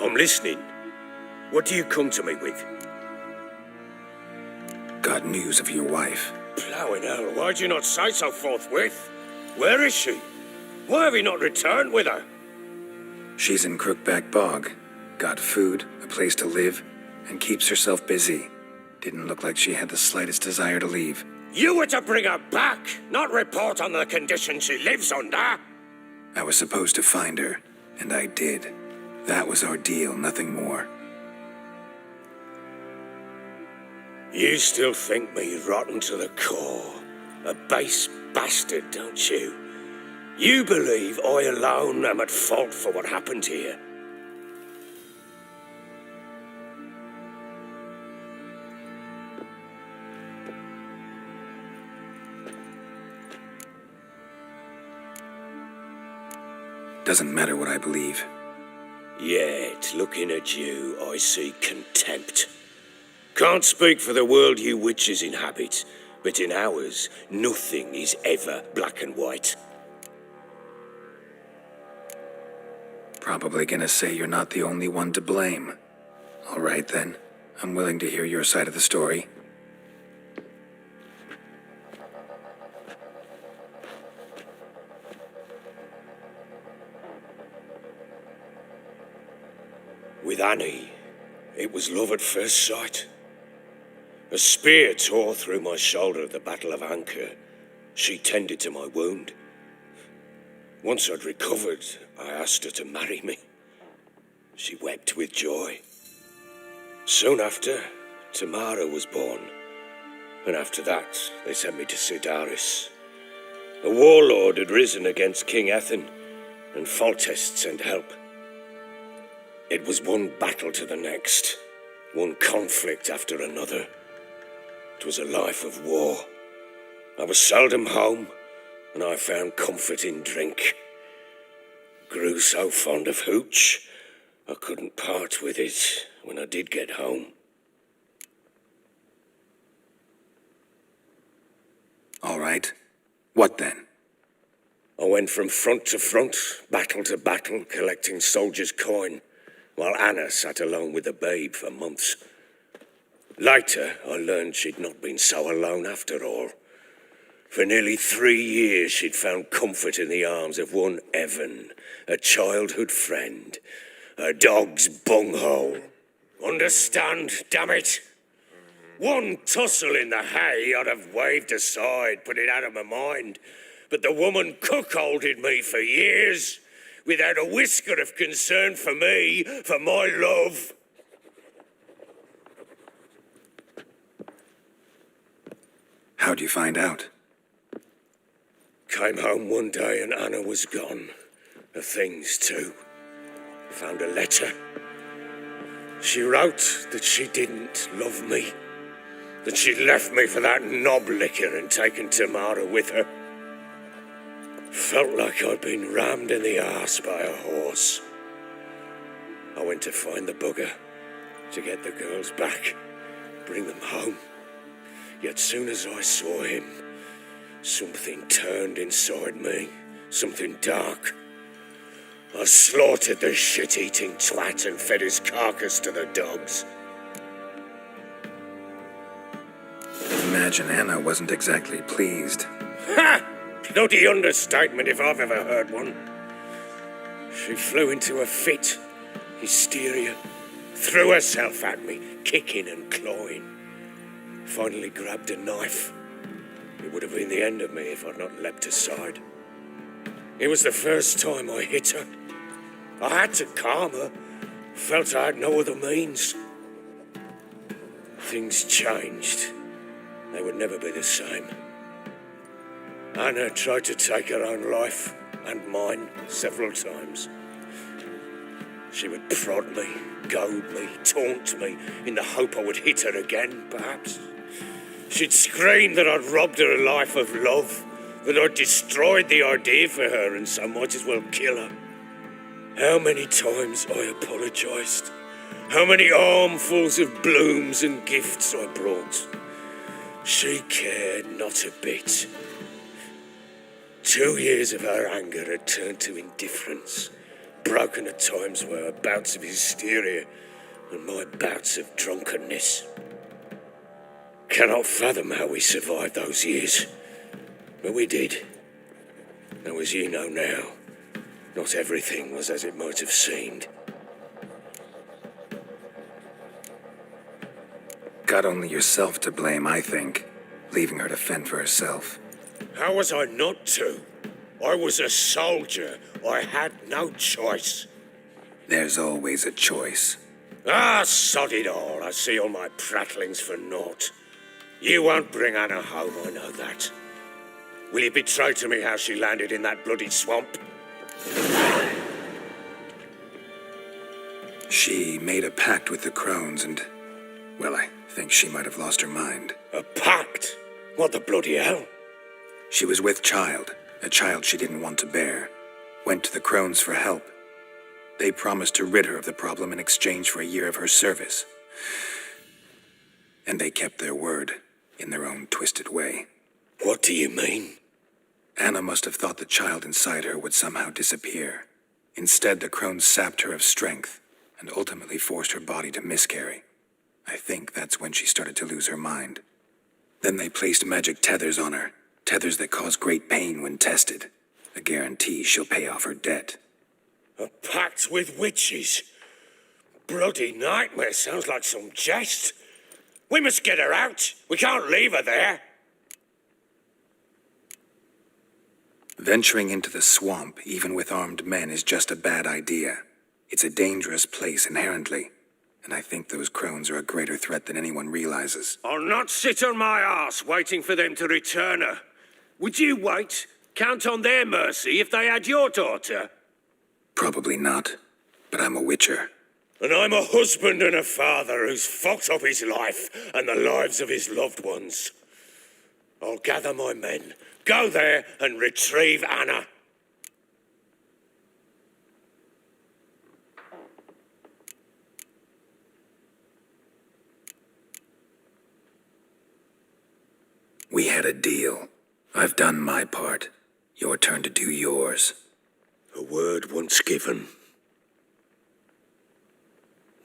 I'm listening. What do you come to me with? Got news of your wife. Plowing hell, why'd you not say so forthwith? Where is she? Why have you not returned with her? She's in Crookback Bog. Got food, a place to live, and keeps herself busy. Didn't look like she had the slightest desire to leave. You were to bring her back, not report on the conditions she lives under. I was supposed to find her, and I did. That was our deal, nothing more. You still think me rotten to the core. A base bastard, don't you? You believe I alone am at fault for what happened here. Doesn't matter what I believe. Yet, looking at you, I see contempt. Can't speak for the world you witches inhabit, but in ours, nothing is ever black and white. Probably gonna say you're not the only one to blame. All right then, I'm willing to hear your side of the story. With Annie, it was love at first sight. A spear tore through my shoulder at the Battle of Anchor. She tended to my wound. Once I'd recovered, I asked her to marry me. She wept with joy. Soon after, Tamara was born. And after that, they sent me to Sidaris. A warlord had risen against King Ethan, and Foltest sent help. It was one battle to the next, one conflict after another. It was a life of war. I was seldom home, and I found comfort in drink. Grew so fond of hooch, I couldn't part with it when I did get home. All right. What then? I went from front to front, battle to battle, collecting soldiers' coin, while Anna sat alone with the babe for months. Later, I learned she'd not been so alone after all. For nearly 3 years, she'd found comfort in the arms of one Evan, a childhood friend, a dog's bunghole. Understand, damn it? One tussle in the hay I'd have waved aside, put it out of my mind. But the woman cuckolded me for years, without a whisker of concern for me, for my love. How'd you find out? Came home one day and Anna was gone. Her things too. Found a letter. She wrote that she didn't love me. That she'd left me for that knob licker and taken Tamara with her. Felt like I'd been rammed in the arse by a horse. I went to find the bugger, to get the girls back, bring them home. Yet soon as I saw him, something turned inside me, something dark. I slaughtered the shit-eating twat and fed his carcass to the dogs. Imagine Anna wasn't exactly pleased. Ha! Bloody understatement if I've ever heard one. She flew into a fit, hysteria, threw herself at me, kicking and clawing. Finally grabbed a knife. It would have been the end of me if I'd not leapt aside. It was the first time I hit her. I had to calm her. Felt I had no other means. Things changed. They would never be the same. Anna tried to take her own life, and mine, several times. She would prod me, goad me, taunt me, in the hope I would hit her again, perhaps. She'd scream that I'd robbed her a life of love, that I'd destroyed the idea for her and so might as well kill her. How many times I apologised. How many armfuls of blooms and gifts I brought. She cared not a bit. 2 years of her anger had turned to indifference, broken at times by her bouts of hysteria and my bouts of drunkenness. Cannot fathom how we survived those years, but we did. Now, as you know now, not everything was as it might have seemed. Got only yourself to blame, I think, leaving her to fend for herself. How was I not to? I was a soldier. I had no choice. There's always a choice. Ah, sod it all. I see all my prattlings for naught. You won't bring Anna home, I know that. Will you betray to me how she landed in that bloody swamp? She made a pact with the crones and, well, I think she might have lost her mind. A pact? What the bloody hell? She was with child, a child she didn't want to bear. Went to the crones for help. They promised to rid her of the problem in exchange for a year of her service. And they kept their word, in their own twisted way. What do you mean? Anna must have thought the child inside her would somehow disappear. Instead, the crones sapped her of strength, and ultimately forced her body to miscarry. I think that's when she started to lose her mind. Then they placed magic tethers on her, tethers that cause great pain when tested. A guarantee she'll pay off her debt. A pact with witches? Bloody nightmare, sounds like some jest. We must get her out. We can't leave her there. Venturing into the swamp, even with armed men, is just a bad idea. It's a dangerous place inherently, and I think those crones are a greater threat than anyone realizes. I'll not sit on my arse waiting for them to return her. Would you wait? Count on their mercy if they had your daughter? Probably not, but I'm a witcher. And I'm a husband and a father who's fucked up his life and the lives of his loved ones. I'll gather my men, go there and retrieve Anna. We had a deal. I've done my part. Your turn to do yours. A word once given.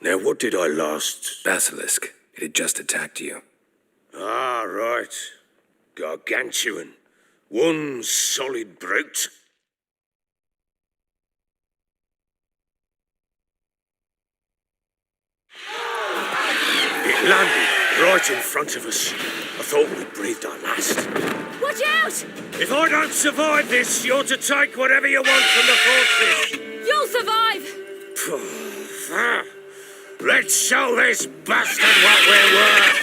Now, what did I last... Basilisk. It had just attacked you. Ah, right. Gargantuan. One solid brute. It landed right in front of us. I thought we breathed our last. Watch out! If I don't survive this, you're to take whatever you want from the fortress. You'll survive! Let's show this bastard what we're worth.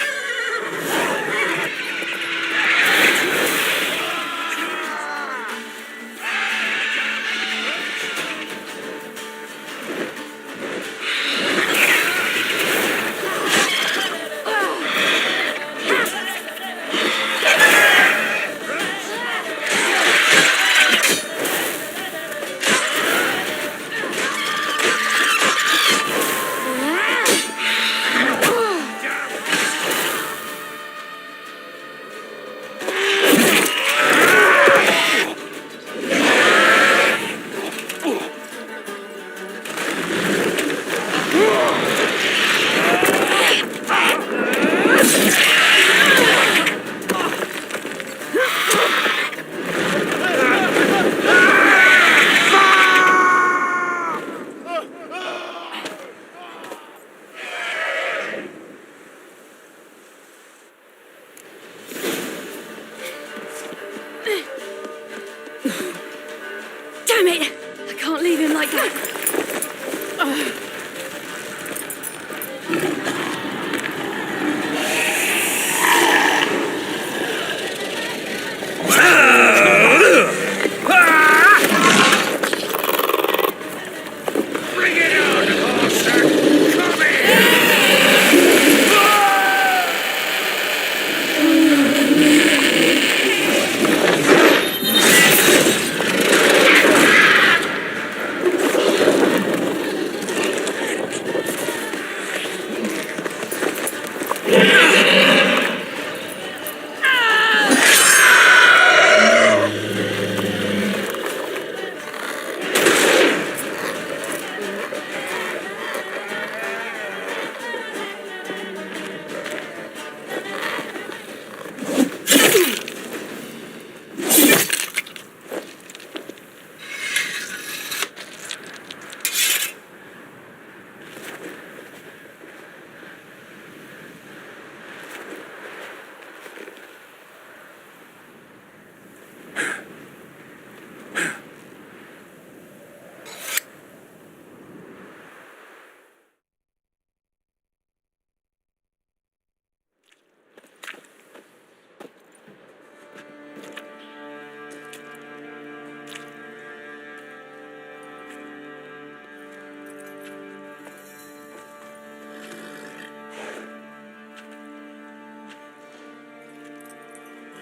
Damn it! I can't leave him like that. Bring it on, bastard! Come here!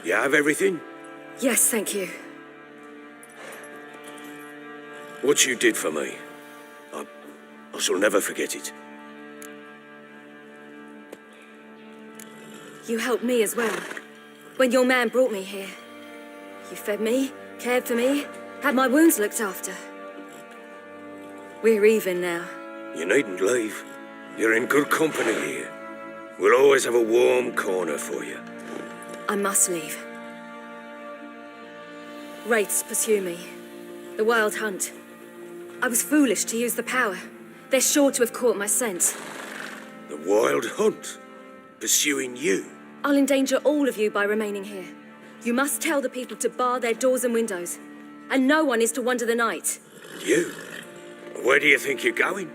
You have everything? Yes, thank you. What you did for me, I shall never forget it. You helped me as well. When your man brought me here. You fed me, cared for me, had my wounds looked after. We're even now. You needn't leave. You're in good company here. We'll always have a warm corner for you. I must leave. Wraiths pursue me. The Wild Hunt. I was foolish to use the power. They're sure to have caught my scent. The Wild Hunt? Pursuing you? I'll endanger all of you by remaining here. You must tell the people to bar their doors and windows. And no one is to wander the night. You? Where do you think you're going?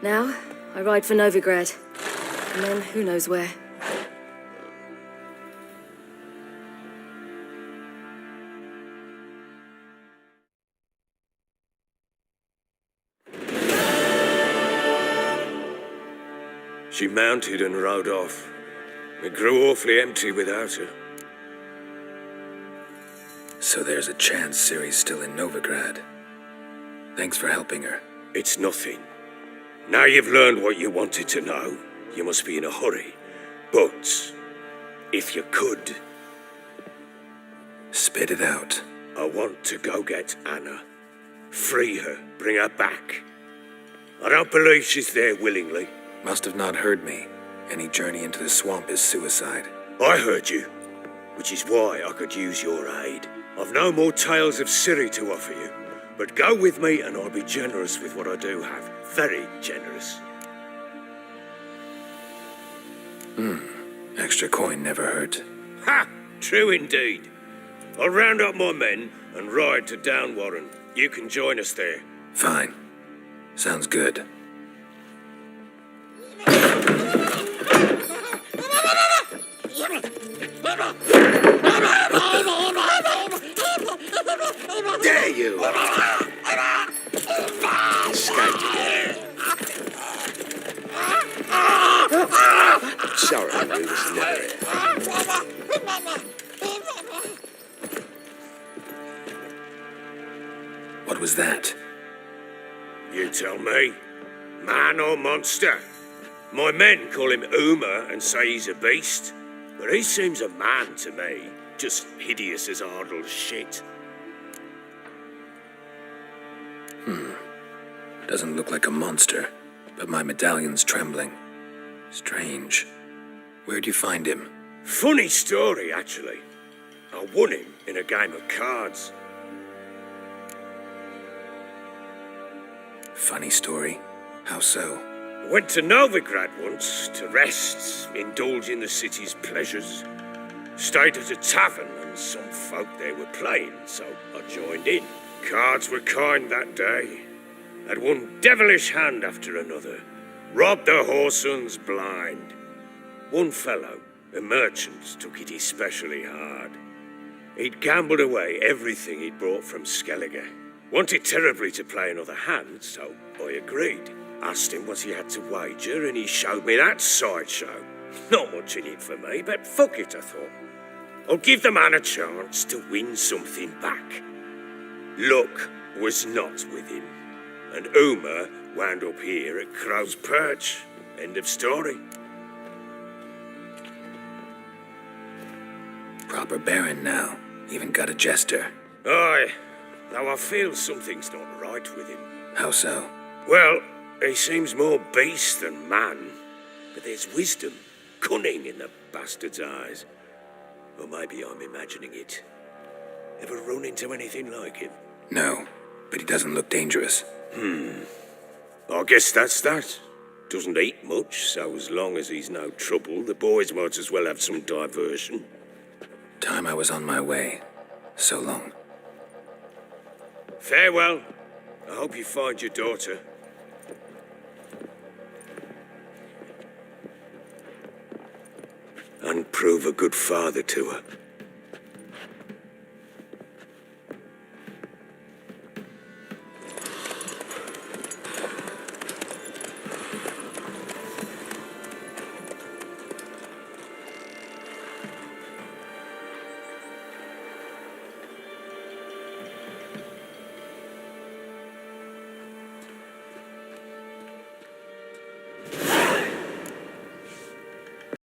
Now, I ride for Novigrad. And then, who knows where. She mounted and rode off. It grew awfully empty without her. So there's a chance Ciri's still in Novigrad. Thanks for helping her. It's nothing. Now you've learned what you wanted to know, you must be in a hurry. But, if you could, Spit it out. I want to go get Anna. Free her, bring her back. I don't believe she's there willingly. Must have not heard me. Any journey into the swamp is suicide. I heard you, which is why I could use your aid. I've no more tales of Ciri to offer you, but go with me and I'll be generous with what I do have. Very generous. Extra coin never hurt. Ha! True indeed. I'll round up my men and ride to Downwarren. You can join us there. Fine. Sounds good. There you are! Escaped again. Sorry, we was never here. What was that? You tell me. Man or monster? My men call him Uma and say he's a beast, but he seems a man to me. Just hideous as Ardle's shit. Doesn't look like a monster, but my medallion's trembling. Strange. Where'd you find him? Funny story, actually. I won him in a game of cards. Funny story? How so? I went to Novigrad once to rest, indulge in the city's pleasures. Stayed at a tavern and some folk there were playing, so I joined in. Cards were kind that day. Had one devilish hand after another. Robbed the whoresons blind. One fellow, a merchant, took it especially hard. He'd gambled away everything he'd brought from Skellige. Wanted terribly to play another hand, so I agreed. Asked him what he had to wager, and he showed me that sideshow. Not much in it for me, but fuck it, I thought. I'll give the man a chance to win something back. Luck was not with him, and Uma wound up here at Crow's Perch. End of story. Proper baron now. Even got a jester. Aye, though I feel something's not right with him. How so? Well, he seems more beast than man, but there's wisdom, cunning in the bastard's eyes. Or maybe I'm imagining it. Ever run into anything like him? No, but he doesn't look dangerous. I guess that's that. Doesn't eat much, so as long as he's no trouble, the boys might as well have some diversion. Time I was on my way. So long. Farewell. I hope you find your daughter. And prove a good father to her.